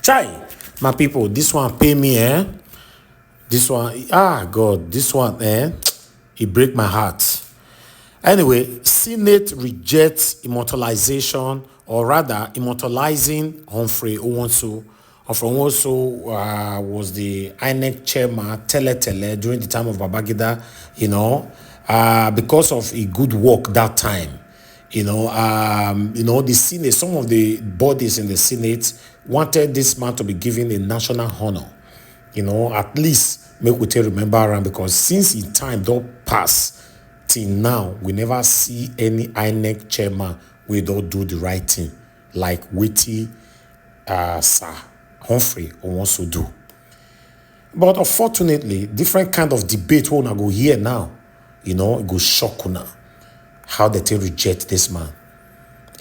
Chai, my people, this one pay me, eh? This one, God, this one, it break my heart. Anyway, Senate rejects immortalization, or rather, immortalizing Humphrey Nwosu. Humphrey Nwosu was the INEC chairman, Tele during the time of Babangida, because of a good work that time. The Senate, some of the bodies in the Senate wanted this man to be given a national honor. At least make we remember him, because since his time don't pass till now, we never see any INEC chairman we don't do the right thing like Witty Sir Humphrey wants to do. But unfortunately, different kind of debate we wanna go here now. It go shock una how they reject this man.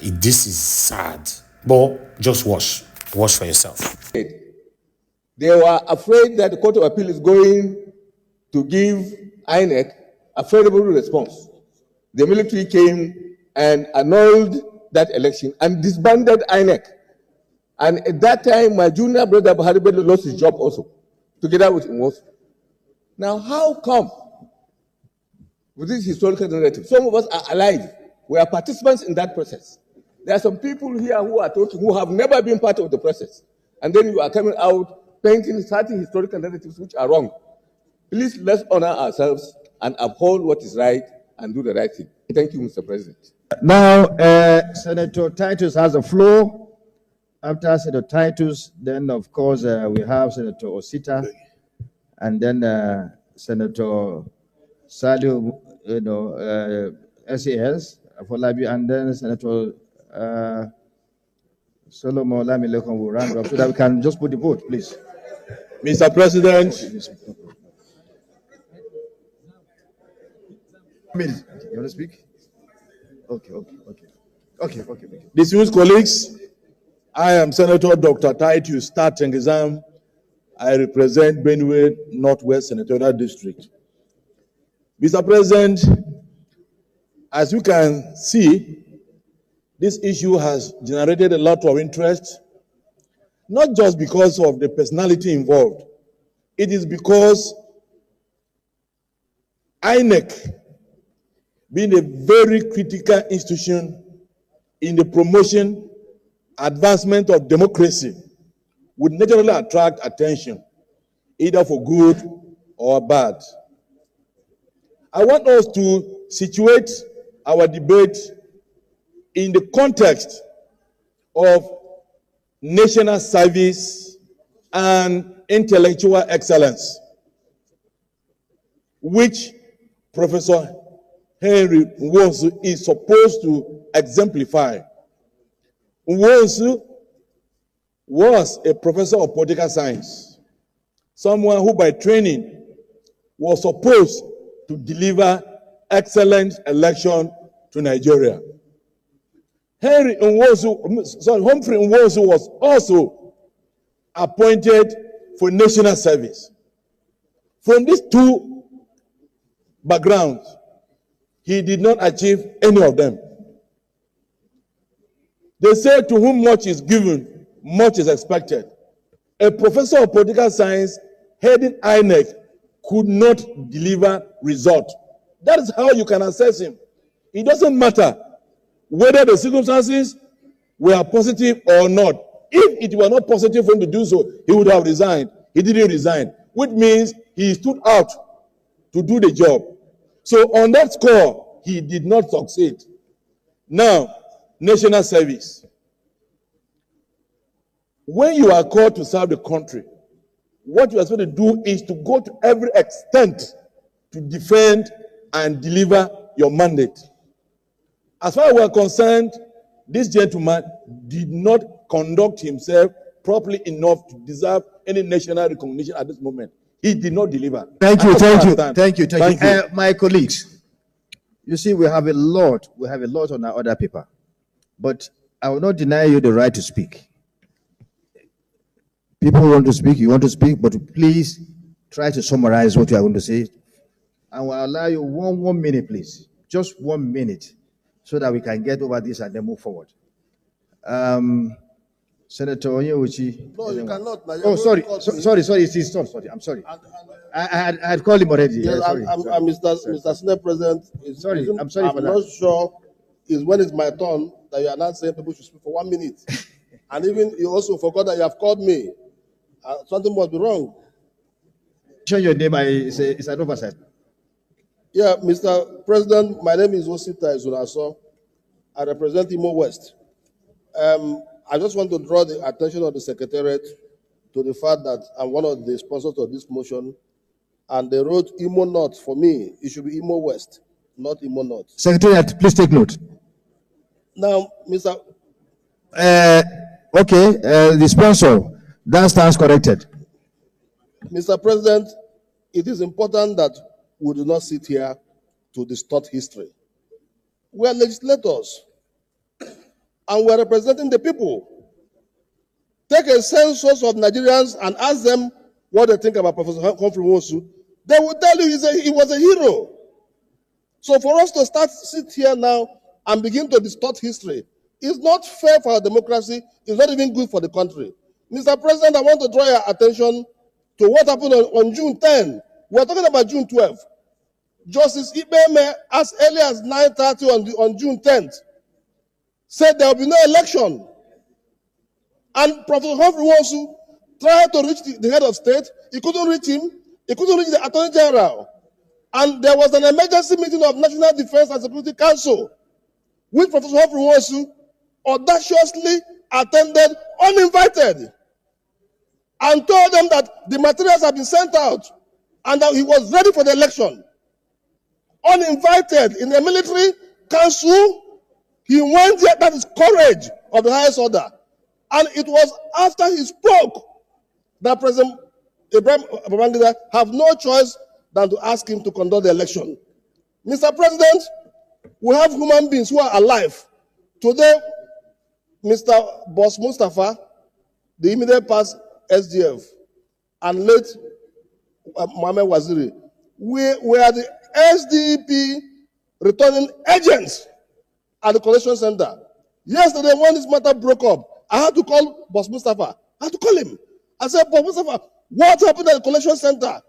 This is sad. But just watch for yourself. They were afraid that the Court of Appeal is going to give INEC a favorable response. The military came and annulled that election and disbanded INEC. And at that time, my junior brother Buhari Bello lost his job also, together with Nwosu. Now, how come, with this historical narrative, some of us are alive, we are participants in that process. There are some people here who are talking, who have never been part of the process. And then you are coming out painting certain historical narratives which are wrong. Please, let's honor ourselves and uphold what is right and do the right thing. Thank you, Mr. President. Now, Senator Titus has the floor. After Senator Titus, then of course we have Senator Osita, and then Senator Sadio, SAS for Labi, and then Senator Solomon Lamilekon will round up so that we can just put the vote, please. Mr. President. You want to speak? Okay. Distinguished colleagues, I am Senator Dr. Titus Statengizam. I represent Benue Northwest Senatorial District. Mr. President, as you can see, this issue has generated a lot of interest, not just because of the personality involved. It is because INEC, being a very critical institution in the promotion, advancement of democracy, would naturally attract attention, either for good or bad. I want us to situate our debate in the context of national service and intellectual excellence, which Professor Henry Nwosu is supposed to exemplify. Nwosu was a professor of political science, someone who by training was supposed to deliver excellent election to Nigeria. Humphrey Nwosu was also appointed for national service. From these two backgrounds, he did not achieve any of them. They say to whom much is given, much is expected. A professor of political science heading INEC could not deliver result. That is how you can assess him. It doesn't matter whether the circumstances were positive or not. If it were not positive for him to do so, he would have resigned. He didn't resign, which means he stood out to do the job. So on that score, he did not succeed. Now, national service. When you are called to serve the country, what you are supposed to do is to go to every extent to defend and deliver your mandate. As far as we are concerned, this gentleman did not conduct himself properly enough to deserve any national recognition at this moment. He did not deliver. Thank you. My colleagues, you see, we have a lot on our other paper, but I will not deny you the right to speak. People want to speak, you want to speak, but please try to summarize what you are going to say. And we'll allow you one minute, please. Just 1 minute, so that we can get over this and then move forward. Senator Onyewuchi. No, you cannot. Now, Oh, sorry. Sorry. It is sorry. I'm sorry. I had called him already. Yes, sorry. Mr. Senate President. Sorry, I'm sorry for that. I'm not sure when it's my turn that you are not saying people should speak for 1 minute. And even you also forgot that you have called me. Something must be wrong. Show your name. It's an oversight. Yeah, Mr. President, my name is Osita Izunaso. I represent Imo West. I just want to draw the attention of the Secretariat to the fact that I'm one of the sponsors of this motion, and they wrote Imo North for me. It should be Imo West, not Imo North. Secretariat, please take note. Now, Mr. Okay, the sponsor, that stands corrected. Mr. President, it is important that we do not sit here to distort history. We are legislators, and we are representing the people. Take a census of Nigerians and ask them what they think about Professor Humphrey Nwosu. They will tell you he was a hero. So for us to sit here now and begin to distort history is not fair for our democracy. It's not even good for the country. Mr. President, I want to draw your attention to what happened on June 10. We're talking about June 12. Justice Ibeme, as early as 9:30 on June 10th, said there will be no election. And Professor Humphrey Nwosu tried to reach the head of state. He couldn't reach him. He couldn't reach the Attorney General. And there was an emergency meeting of National Defense and Security Council, which Professor Humphrey Nwosu audaciously attended uninvited and told them that the materials have been sent out and that he was ready for the election. Uninvited in the military council, he went there. That is courage of the highest order. And it was after he spoke that President Ibrahim Babangida have no choice than to ask him to conduct the election. Mr. President, we have human beings who are alive. Today, Mr. Boss Mustafa, the immediate past SDF, and late Mohamed Waziri, we are the SDP returning agents at the collection center. Yesterday, when this matter broke up, I had to call Boss Mustafa. I had to call him. I said, Boss Mustafa, what happened at the collection center?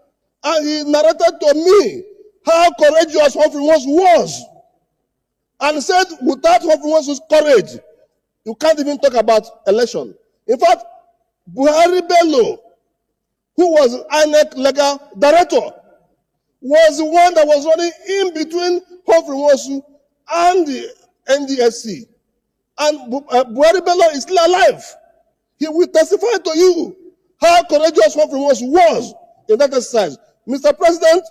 And he narrated to me how courageous Humphrey Nwosu was. And said, without Humphrey Nwosu's courage, you can't even talk about election. In fact, Buhari Bello, who was INEC legal director, was the one that was running in between Humphrey Nwosu and the NDSC. And Buhari Bello is still alive. He will testify to you how courageous Humphrey Nwosu was in that exercise. Mr. President,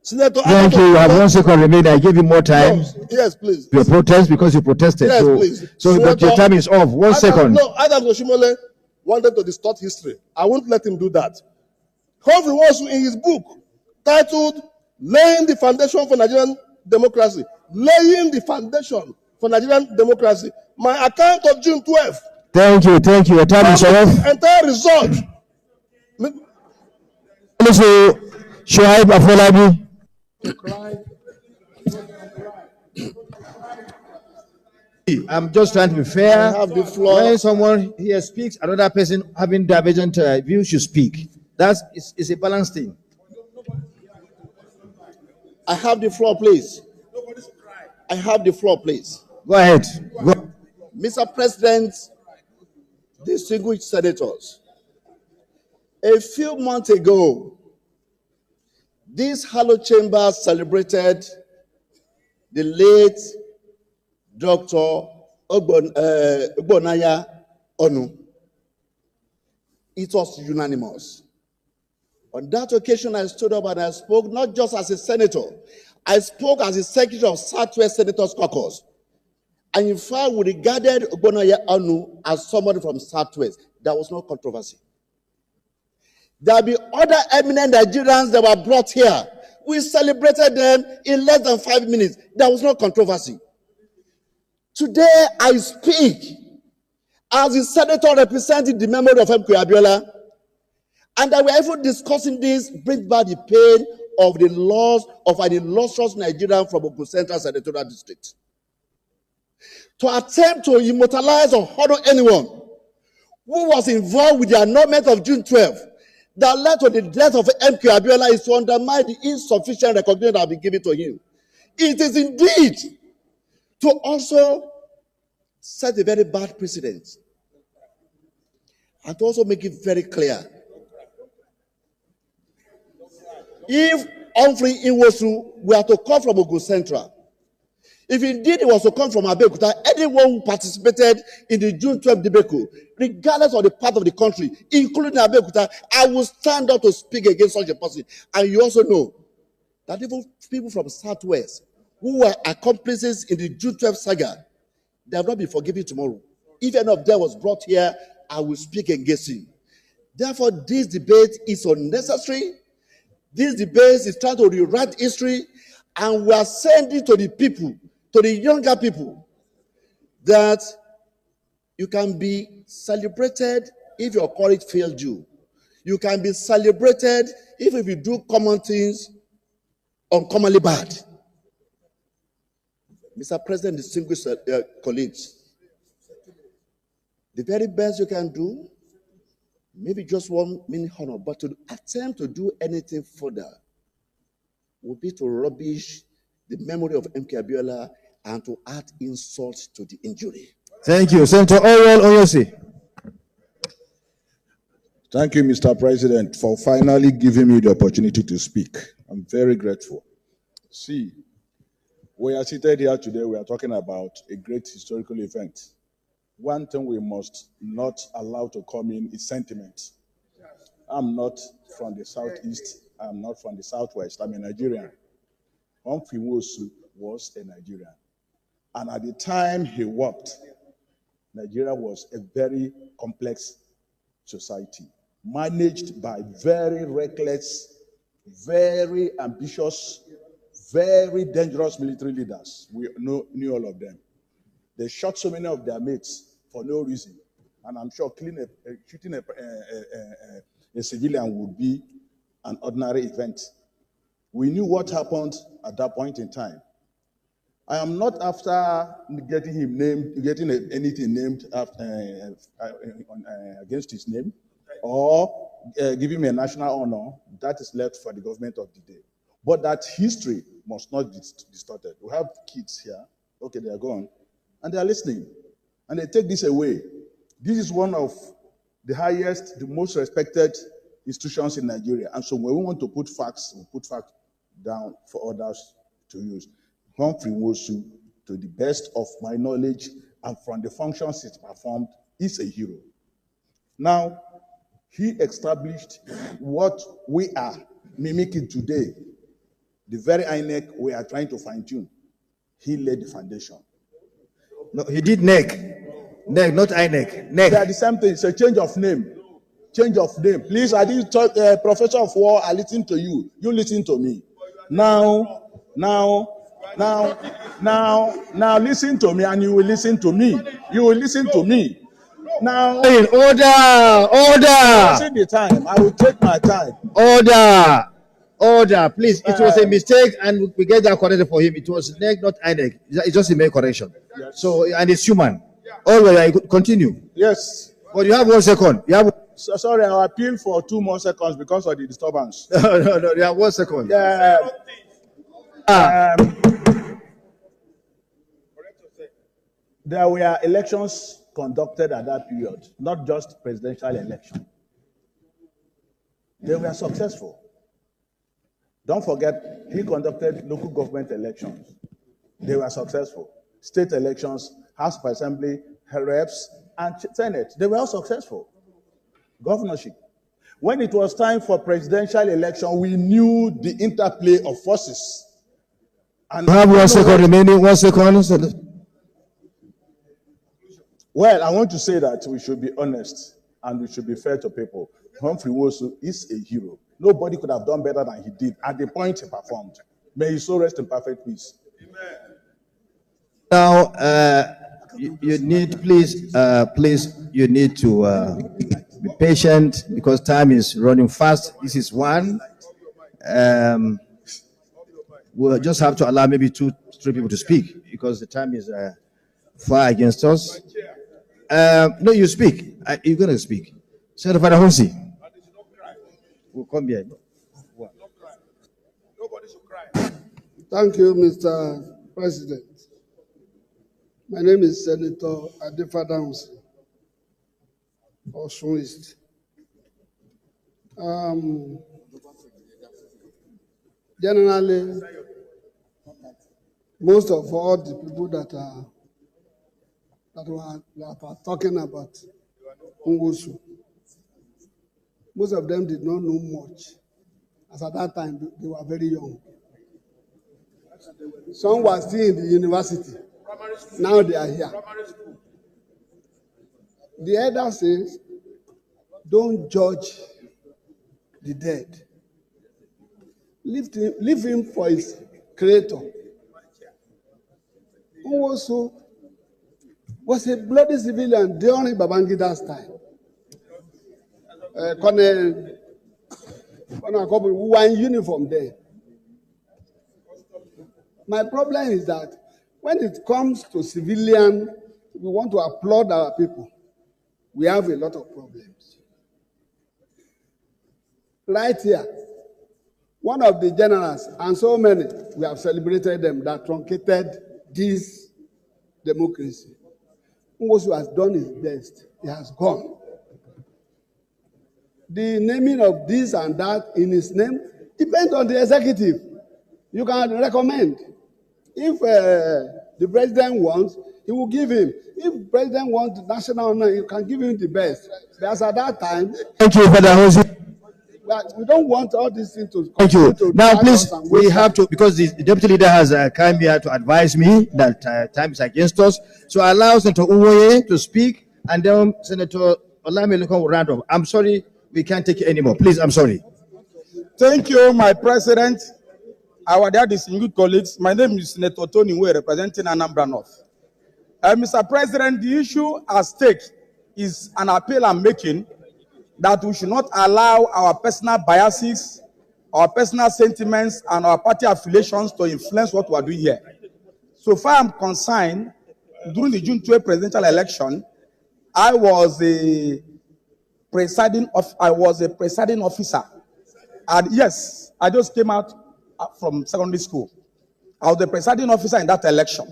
Senator... Thank you. You have 1 second remaining. I give you more time. No, yes, please. Your protest because you protested. Yes, please. So but your time is off. 1 second. No, Adam Oshimole wanted to distort history. I won't let him do that. Humphrey Nwosu, in his book titled Laying the Foundation for Nigerian Democracy, Laying the Foundation for Nigerian Democracy, my account of June 12th. Thank you. Your time is off. Entire result. Shoaib Afolabi. I'm just trying to be fair. I have the floor. When someone here speaks, another person having divergent views should speak. It's a balanced thing. I have the floor, please. I have the floor, please. Go ahead. Go. Mr. President, distinguished senators, a few months ago, this hallowed chamber celebrated the late Dr. Ogbonaya Onu. It was unanimous. On that occasion, I stood up and I spoke not just as a senator, I spoke as the secretary of Southwest Senators Caucus. And in fact, we regarded Ogbonaya Onu as somebody from Southwest. There was no controversy. There will be other eminent Nigerians that were brought here. We celebrated them in less than 5 minutes. There was no controversy. Today, I speak as the senator representing the memory of M. Abiola, and that we are even discussing this brings back the pain of the loss of an illustrious Nigerian from Ogun Central Senatorial District. To attempt to immortalize or honor anyone who was involved with the annulment of June 12 that led to the death of MK Abiola is to undermine the insufficient recognition that has been given to him. It is indeed to also set a very bad precedent and to also make it very clear. If Humphrey Nwosu were to come from Ogun Central, if indeed it was to come from Abeokuta, anyone who participated in the June 12 debacle, regardless of the part of the country, including Abeokuta, I will stand up to speak against such a person. And you also know that even people from Southwest who were accomplices in the June 12 saga, they have not been forgiven tomorrow. If any of them was brought here, I will speak against him. Therefore, this debate is unnecessary. This debate is trying to rewrite history, and we are sending to the people, to the younger people, that you can be celebrated if your courage failed you. You can be celebrated if you do common things uncommonly bad. Mr. President, distinguished colleagues, the very best you can do, maybe just 1 minute honor, but to attempt to do anything further would be to rubbish the memory of MK Abiola and to add insult to the injury. Thank you. Senator Orwell Oyosi. Thank you, Mr. President, for finally giving me the opportunity to speak. I'm very grateful. See, we are seated here today, we are talking about a great historical event. One thing we must not allow to come in is sentiment. I'm not from the Southeast, I'm not from the Southwest, I'm a Nigerian. Humphrey Nwosu was a Nigerian. And at the time he walked, Nigeria was a very complex society, managed by very reckless, very ambitious, very dangerous military leaders. We knew all of them. They shot so many of their mates for no reason. And I'm sure shooting a civilian would be an ordinary event. We knew what happened at that point in time. I am not after getting him named, getting anything named after, against his name, or giving him a national honor. That is left for the government of the day. But that history must not be distorted. We have kids here. Okay, they are gone. And they are listening. And they take this away. This is one of the highest, the most respected institutions in Nigeria. And so when we want to put facts, we put facts down for others to use. Humphrey Nwosu, to the best of my knowledge and from the functions it performed, is a hero. Now, he established what we are mimicking today. The very INEC we are trying to fine-tune. He laid the foundation. No, he did NEC. NEC, not INEC. NEC. They are the same thing. It's a change of name. Change of name. Please, I didn't talk, Professor of War, I listen to you. You listen to me. Now, listen to me and you will listen to me. You will listen to me. Now, order. See the time. I will take my time. Order, please. It was a mistake, and we get that corrected for him. It was NEC, not INEC. It's just a mere correction. Yes. So, and it's human. All right, continue. Yes. But you have 1 second. You have. So, sorry, I'll appeal for 2 more seconds because of the disturbance. No. You have 1 second. There were elections conducted at that period, not just presidential election. They were successful. Don't forget, he conducted local government elections. They were successful. State elections, House of Assembly, reps, and Senate, they were all successful. Governorship. When it was time for presidential election, we knew the interplay of forces. And you have 1 second remaining, 1 second. Well, I want to say that we should be honest and we should be fair to people. Humphrey Nwosu is a hero. Nobody could have done better than he did at the point he performed. May his soul rest in perfect peace. Amen. Now, you need, please, you need to be patient because time is running fast. This is one. We'll just have to allow maybe 2-3 people to speak because the time is far against us. No, you speak. You're going to speak. Senator Humphrey. We'll come here. Nobody should cry. Thank you, Mr. President. My name is Senator Adefadams, Osun East. Generally, most of all the people that are talking about Nwosu, most of them did not know much, as at that time they were very young. Some were still in the university. Now they are here. The elder says, don't judge the dead. Leave him for his creator. Nwosu was a bloody civilian during Babangida's time. Colonel, we were in uniform there. My problem is that when it comes to civilian, we want to applaud our people. We have a lot of problems. Right here, one of the generals, and so many, we have celebrated them, that truncated this democracy. Nwosu has done his best. He has gone. The naming of this and that in his name depends on the executive. You can recommend. If the president wants, he will give him. If the president wants national honor, you can give him the best. Because at that time, Thank you, Father Jose. we don't want all these things to. Thank you. Now, please, we have to, because the deputy leader has come here to advise me that time is against us. So I allow Senator Uwoye to speak, and then Senator Olamelukon will round up. I'm sorry, we can't take it anymore. Please, I'm sorry. Thank you, my president. Our dear distinguished colleagues, my name is Senator Tony Nwosu, representing Anambra North. Mr. President, the issue at stake is an appeal I'm making that we should not allow our personal biases, our personal sentiments, and our party affiliations to influence what we are doing here. So far I'm concerned, during the June 12 presidential election, I was a presiding officer. And yes, I just came out from secondary school. I was the presiding officer in that election.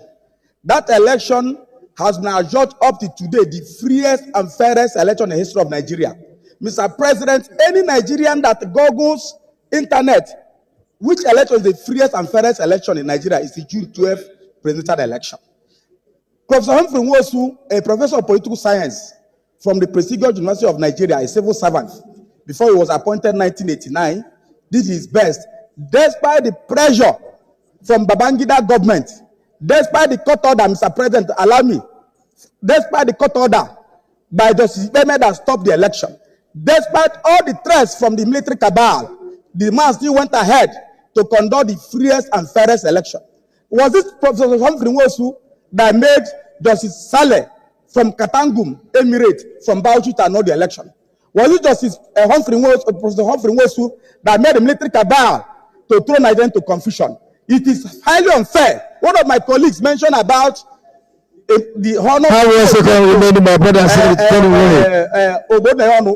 That election has been adjudged up to today the freest and fairest election in the history of Nigeria. Mr. President, any Nigerian that googles internet, which election is the freest and fairest election in Nigeria, is the June 12 presidential election. Professor Humphrey Nwosu, a professor of political science from the prestigious University of Nigeria, a civil servant, before he was appointed in 1989, did his best, despite the pressure from Babangida government, despite the court order, Mr. President, allow me, despite the court order by Justice Beme that stopped the election, despite all the threats from the military cabal, the man still went ahead to conduct the freest and fairest election. Was it Professor Humphrey Nwosu that made Justice Saleh from Katangum Emirate from Bauchi to annul the election? Was it Justice Humphrey Nwosu, Professor Humphrey Nwosu, that made the military cabal to throw Nigeria into confusion? It is highly unfair. One of my colleagues mentioned about the honor. How was it remaining my brother?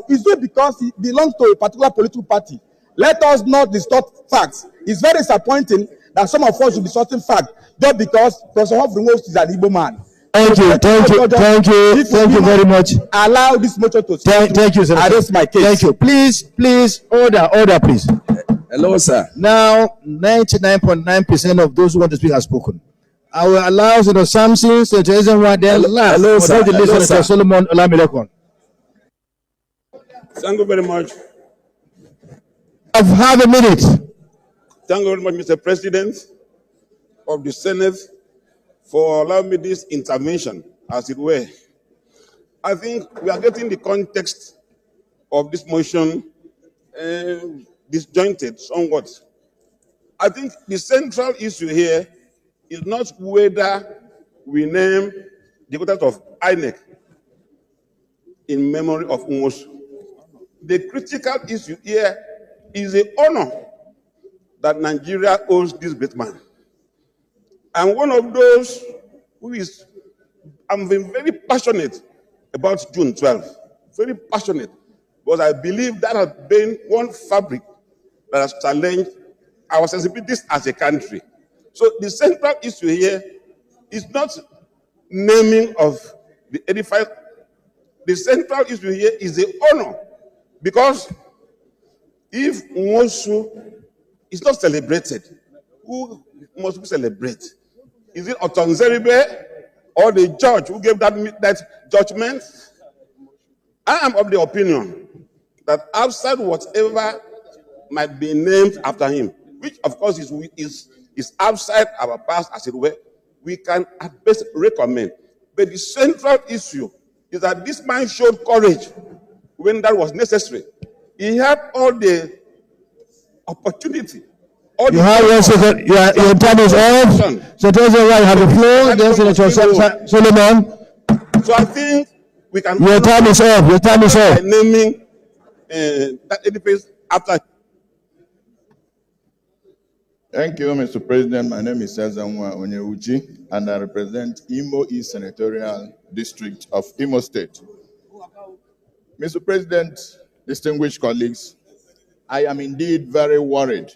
It's not because he belongs to a particular political party. Let us not distort facts. It's very disappointing that some of us should be distorting facts just because Professor Humphrey Nwosu is an Igbo man. Thank you very much. Allow this motion to speak. Thank you, sir. I rest my case. Thank you. Please, order, please. Hello, sir. Now, 99.9% of those who want to speak have spoken. I will allow Senator Samson, Senator Ezenwa, then last. Hello, sir. Hello, Senator Solomon Olamelekon. Thank you very much. Have a minute. Thank you very much, Mr. President of the Senate, for allowing me this intervention, as it were. I think we are getting the context of this motion disjointed somewhat. I think the central issue here is not whether we name the quarters of INEC in memory of Nwosu. The critical issue here is the honor that Nigeria owes this great man. And one of those who is, I'm very passionate about June 12th. Very passionate, because I believe that has been one fabric that has challenged our sensibilities as a country. So the central issue here is not naming of the 85. The central issue here is the honor, because if Nwosu is not celebrated, who must we celebrate? Is it Otonzeribe or the judge who gave that judgment? I am of the opinion that outside whatever might be named after him, which of course is outside our past, as it were, we can at best recommend. But the central issue is that this man showed courage when that was necessary. He had all the opportunity. You have 1 second. Your time is off. So tell you why you have the floor. Then Senator Solomon. So I think we can. Your time is off. Your time is off. Naming that edifice after. Thank you, Mr. President. My name is NWATCH, and I represent Imo East Senatorial District of Imo State. Mr. President, distinguished colleagues, I am indeed very worried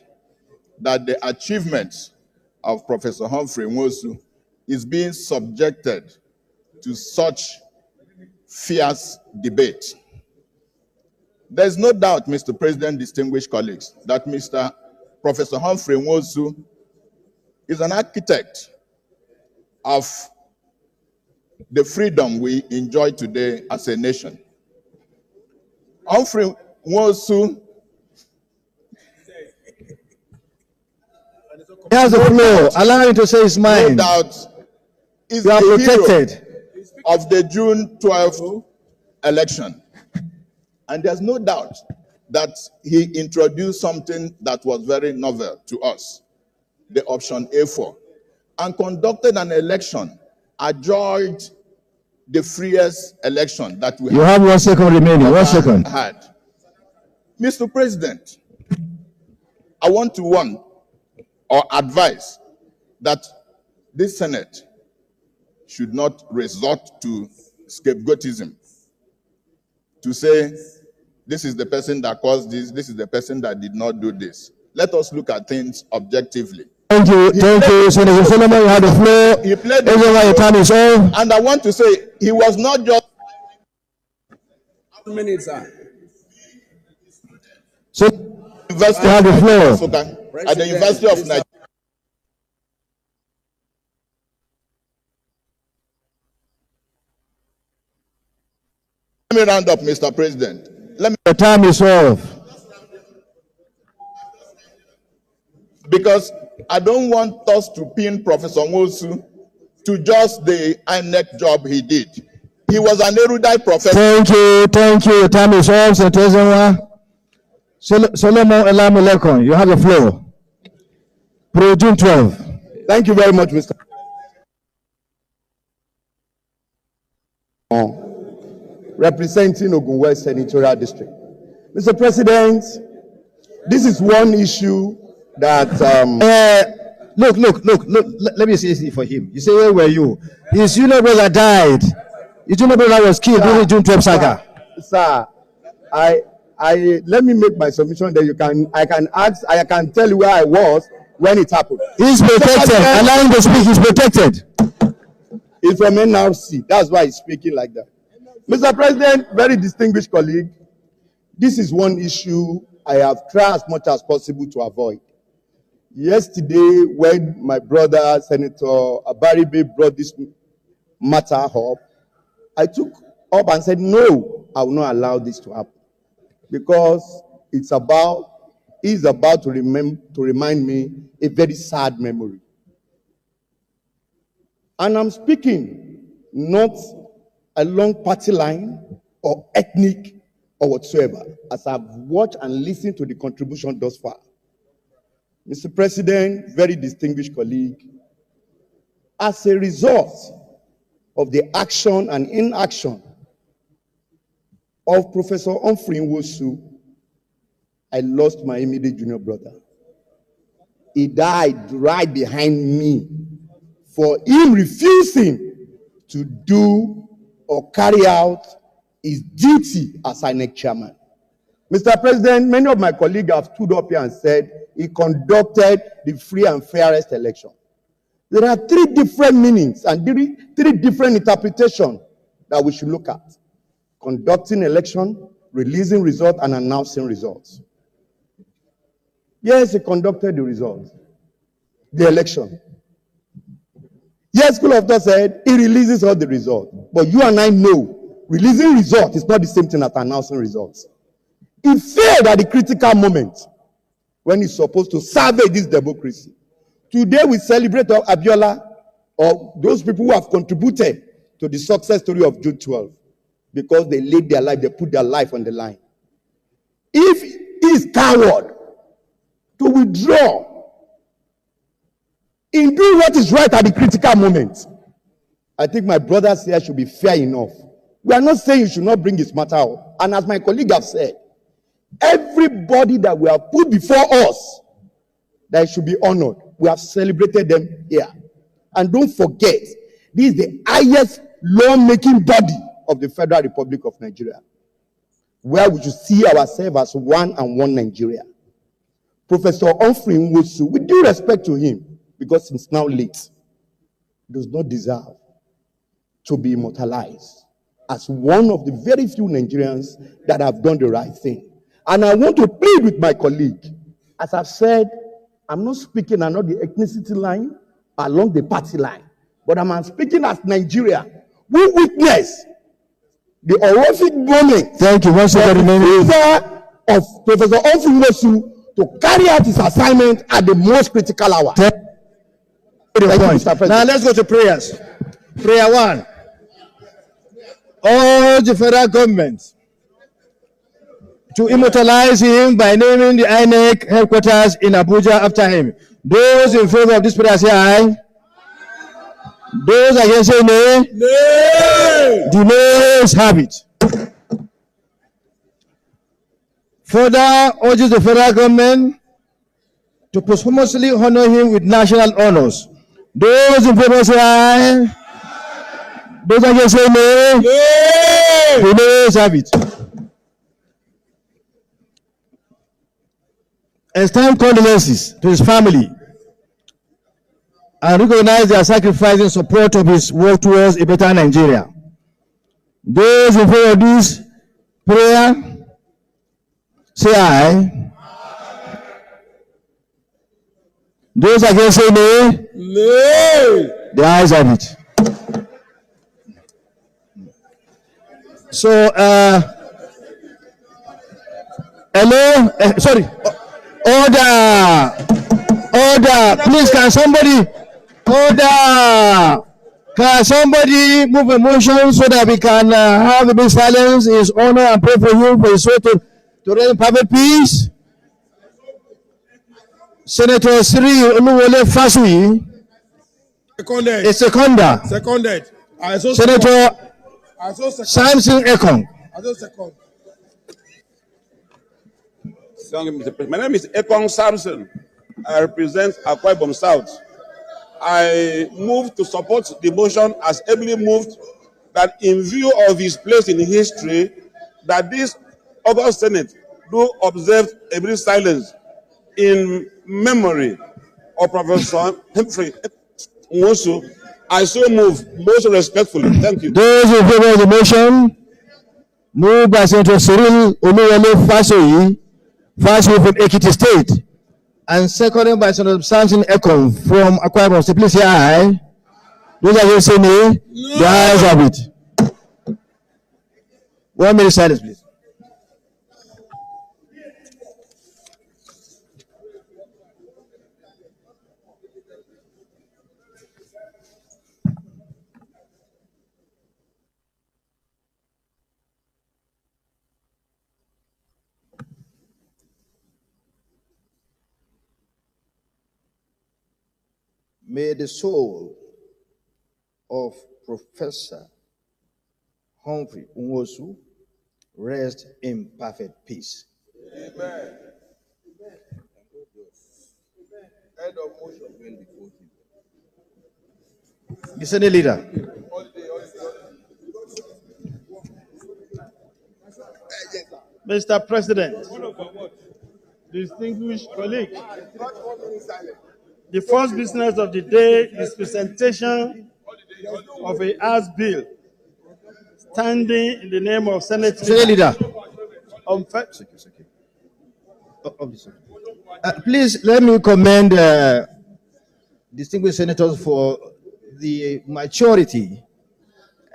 that the achievements of Professor Humphrey Nwosu is being subjected to such fierce debate. There's no doubt, Mr. President, distinguished colleagues, that Professor Humphrey Nwosu is an architect of the freedom we enjoy today as a nation. Humphrey Nwosu He has the floor. Allow him to say his mind. No doubt is You are the protected of the June 12th election. And there's no doubt that he introduced something that was very novel to us, the option A4, and conducted an election, adjourned the freest election that we You have 1 second remaining. 1 second. had. Mr. President, I want to warn or advise that this Senate should not resort to scapegoatism, to say, this is the person that caused this is the person that did not do this. Let us look at things objectively. Thank you, Senator Solomon. You have the floor. He played Your time is off. and I want to say, he was not just... How many, sir? So, University you have the floor. Africa, at the University of Nigeria. Let me round up, Mr. President. Your time is off. Because I don't want us to pin Professor Nwosu to just the INEC job he did. He was an erudite professor. Thank you. Your time is off, Senator Zenwa. Solomon Elamulekon, you have the floor. Pro June 12. Thank you very much, Mr. Representing Ogun West Senatorial District. Mr. President, this is one issue that Look. Let me say this for him. You say, where were you? His junior brother died. His junior brother was killed during June 12 saga. Sir, let me make my submission that I can tell you where I was when it happened. He's protected. Allow him to speak. He's protected. He's from NRC. That's why he's speaking like that. Mr. President, very distinguished colleague, this is one issue I have tried as much as possible to avoid. Yesterday, when my brother, Senator Abaribe, brought this matter up, I took up and said, no, I will not allow this to happen. Because he's about to remind me a very sad memory. And I'm speaking not along party line or ethnic or whatsoever, as I've watched and listened to the contribution thus far. Mr. President, very distinguished colleague, as a result of the action and inaction of Professor Humphrey Nwosu, I lost my immediate junior brother. He died right behind me for him refusing to do or carry out his duty as INEC chairman. Mr. President, many of my colleagues have stood up here and said he conducted the free and fairest election. There are three different meanings and three different interpretations that we should look at: conducting election, releasing results, and announcing results. Yes, he conducted the election. Yes, school of thought said he releases all the results. But you and I know releasing results is not the same thing as announcing results. He failed at the critical moment when he's supposed to salvage this democracy. Today we celebrate Abiola, or those people who have contributed to the success story of June 12, because they laid their life, they put their life on the line. If he is coward to withdraw in doing what is right at the critical moment, I think my brothers here should be fair enough. We are not saying you should not bring this matter up. And as my colleague have said, everybody that we have put before us that should be honored, we have celebrated them here. And don't forget, this is the highest law-making body of the Federal Republic of Nigeria, where we should see ourselves as one and one Nigeria. Professor Humphrey Nwosu, with due respect to him, because it's now late, does not deserve to be immortalized as one of the very few Nigerians that have done the right thing. And I want to plead with my colleague. As I've said, I'm not speaking along the ethnicity line, along the party line, but I'm speaking as Nigeria. We witness the horrific moment. Thank you. Once again, of Professor Humphrey Nwosu to carry out his assignment at the most critical hour. Thank you, Mr. President. Now let's go to prayers. Prayer 1. All the federal government to immortalize him by naming the INEC headquarters in Abuja after him. Those in favor of this prayer say aye. Those against say nay. Nay. The nays have it. Further urges the federal government to posthumously honor him with national honors. Those in favor say aye. Those against say nay. Nay. The nays have it. Extend condolences to his family and recognize their sacrifice in support of his work towards a better Nigeria. Those in favor of this prayer, say aye. Those against say nay. Nay. The ayes have it. So, hello, sorry. Order! Order! Please, can somebody order? Can somebody move a motion so that we can have a big silence in his honor and pray for him for his soul to reign in perfect peace? Senator Siri Oluwole Fasui. Seconded. A seconder. Seconded. Senator Samson Ekong. My name is Ekong Samson. I represent Akwa Ibom South. I move to support the motion as ably moved that in view of his place in history, that this August Senate do observe a brief silence in memory of Professor Humphrey Nwosu. I so move most respectfully. Thank you. Those in favor of the motion, moved by Senator Cyril Oluwole Fasui from Ekiti State, and seconded by Senator Samson Ekong from Akwa Ibom State. Please say aye. Those against say nay. No. The ayes have it. 1 minute silence, please. May the soul of Professor Humphrey Nwosu rest in perfect peace. Amen. Head of motion. The Senate leader. Mr. President, distinguished colleagues, the first business of the day is presentation of a House bill standing in the name of Senate Leader. Please let me commend distinguished senators for the maturity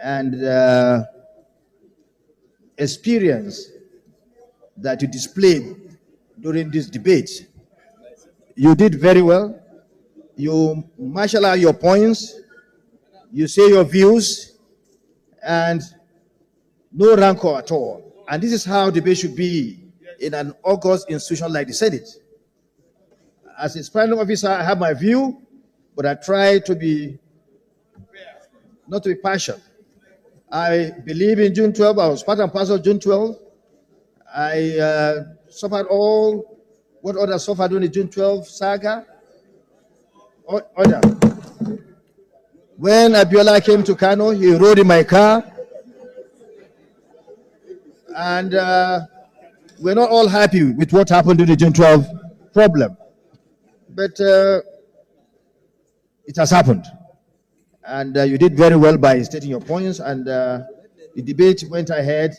and experience that you displayed during this debate. You did very well. You marshal out your points, you say your views, and no rancor at all. And this is how debate should be in an august institution like the Senate. As a presiding officer, I have my view, but I try to be, not to be partial. I believe in June 12. I was part and parcel of June 12. I suffered all what others suffered during the June 12 saga. Order. When Abiola came to Kano, he rode in my car. And we're not all happy with what happened during the June 12 problem. But it has happened. And you did very well by stating your points. And the debate went ahead,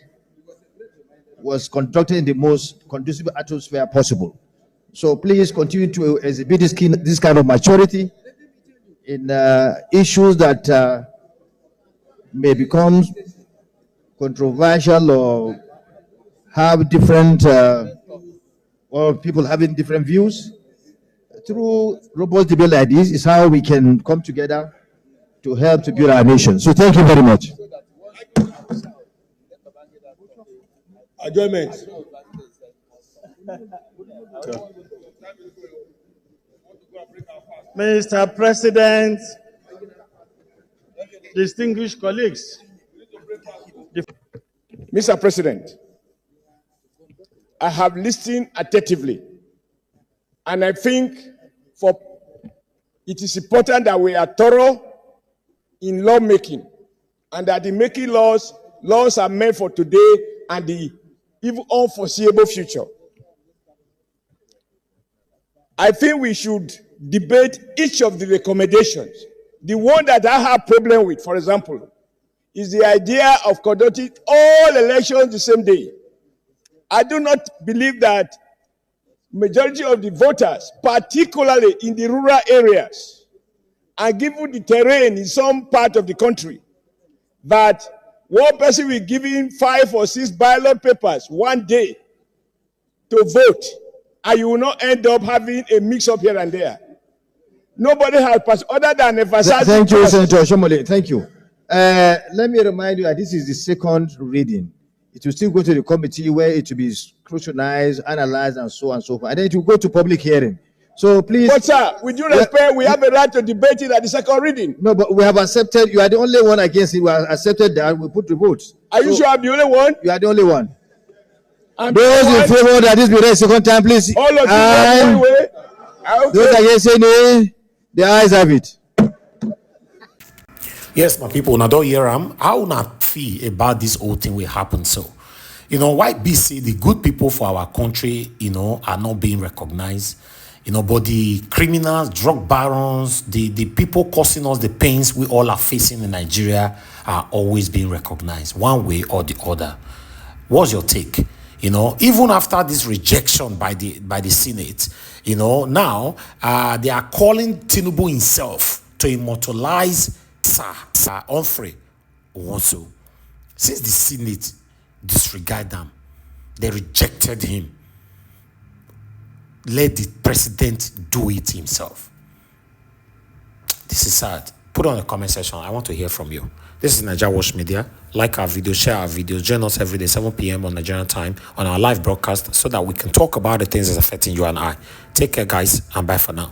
was conducted in the most conducive atmosphere possible. So please continue to exhibit this kind of maturity in issues that may become controversial or have different, or people having different views. Through robust debate like this is how we can come together to help to build our nation. So thank you very much. Adjournment. Mr. President, distinguished colleagues. Mr. President, I have listened attentively, and I think it is important that we are thorough in lawmaking, and that in making laws are meant for today and the even unforeseeable future. I think we should debate each of the recommendations. The one that I have problem with, for example, is the idea of conducting all elections the same day. I do not believe that majority of the voters, particularly in the rural areas, and given the terrain in some part of the country, that one person will give in 5 or 6 ballot papers one day to vote, and you will not end up having a mix-up here and there. Nobody has passed other than emphasizing. Thank you, Senator Shomole. Thank you. Let me remind you that this is the second reading. It will still go to the committee where it will be scrutinized, analyzed, and so on and so forth. And then it will go to public hearing. So please. But sir, with due respect, we have a right to debate it at the second reading. No, but we have accepted. You are the only one against it. We have accepted that. We put the votes. Are you sure I'm the only one? You are the only one. I'm those in favor that this be read second time, please. All of you one way. Those against saying nay, the eyes have it. Yes, my people, now don't hear how not feel about this whole thing will happen. So, why BC, the good people for our country, are not being recognized. But the criminals, drug barons, the people causing us the pains we all are facing in Nigeria are always being recognized one way or the other. What's your take? Even after this rejection by the Senate, now they are calling Tinubu himself to immortalize Sir Humphrey Nwosu. Since the Senate disregarded them, they rejected him. Let the president do it himself. This is sad. Put on the comment section. I want to hear from you. This is NWATCH Media. Like our video, share our videos, join us every day, 7 p.m. on Nigerian time on our live broadcast so that we can talk about the things that's affecting you and I. Take care, guys, and bye for now.